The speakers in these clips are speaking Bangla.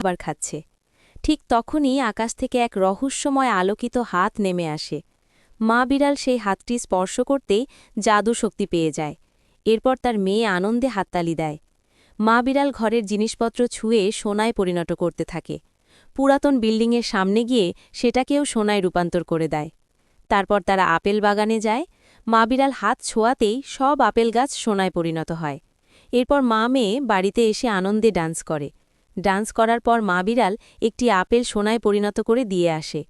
খাবার খাচ্ছে। ঠিক তখনই আকাশ থেকে এক রহস্যময় আলোকিত হাত নেমে আসে। মা বিড়াল সেই হাতটি স্পর্শ করতেই জাদু শক্তি পেয়ে যায়। এরপর তার মেয়ে আনন্দে হাততালি দেয়। মা বিড়াল ঘরের জিনিসপত্র ছুঁয়ে সোনায় পরিণত করতে থাকে। পুরাতন বিল্ডিংয়ের সামনে গিয়ে সেটাকেও সোনায় রূপান্তর করে দেয়। তারপর তারা আপেল বাগানে যায়। মা বিড়াল হাত ছোঁয়াতেই সব আপেল গাছ সোনায় পরিণত হয়। এরপর মা মেয়ে বাড়িতে এসে আনন্দে ডান্স করে। ডান্স করার পর মা বিড়াল একটি আপেল সোনায় পরিণত করে দিয়ে আসে।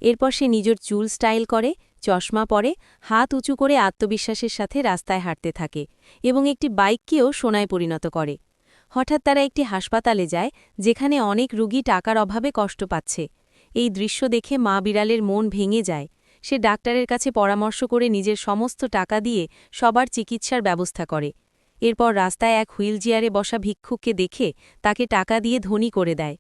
এরপর সে নিজের চুল স্টাইল করে, চশমা পরে, হাত উঁচু করে আত্মবিশ্বাসের সাথে রাস্তায় হাঁটতে থাকে এবং একটি বাইককেও সোনায় পরিণত করে। হঠাৎ তারা একটি হাসপাতালে যায়, যেখানে অনেক রোগী টাকার অভাবে কষ্ট পাচ্ছে। এই দৃশ্য দেখে মা বিড়ালের মন ভেঙে যায়। সে ডাক্তারের কাছে পরামর্শ করে নিজের সমস্ত টাকা দিয়ে সবার চিকিৎসার ব্যবস্থা করে। এরপর রাস্তায় এক হুইলচেয়ারে বসা ভিক্ষুককে দেখে তাকে টাকা দিয়ে ধনী করে দেয়।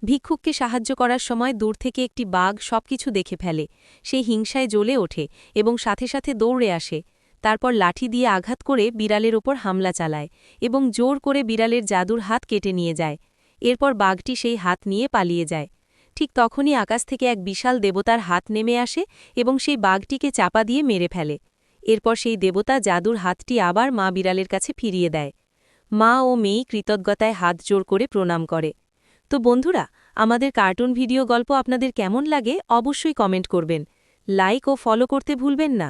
ভিক্ষুককে সাহায্য করার সময় দূর থেকে একটি বাঘ সবকিছু দেখে ফেলে। সে হিংসায় জ্বলে ওঠে এবং সাথে সাথে দৌড়ে আসে। তারপর লাঠি দিয়ে আঘাত করে বিড়ালের ওপর হামলা চালায় এবং জোর করে বিড়ালের জাদুর হাত কেটে নিয়ে যায়। এরপর বাঘটি সেই হাত নিয়ে পালিয়ে যায়। ঠিক তখনই আকাশ থেকে এক বিশাল দেবতার হাত নেমে আসে এবং সেই বাঘটিকে চাপা দিয়ে মেরে ফেলে। এরপর সেই দেবতা জাদুর হাতটি আবার মা বিড়ালের কাছে ফিরিয়ে দেয়। মা ও মেয়ে কৃতজ্ঞতায় হাত জোড় করে প্রণাম করে। তো বন্ধুরা, আমাদের কার্টুন ভিডিও গল্প আপনাদের কেমন লাগে অবশ্যই কমেন্ট করবেন। লাইক ও ফলো করতে ভুলবেন না।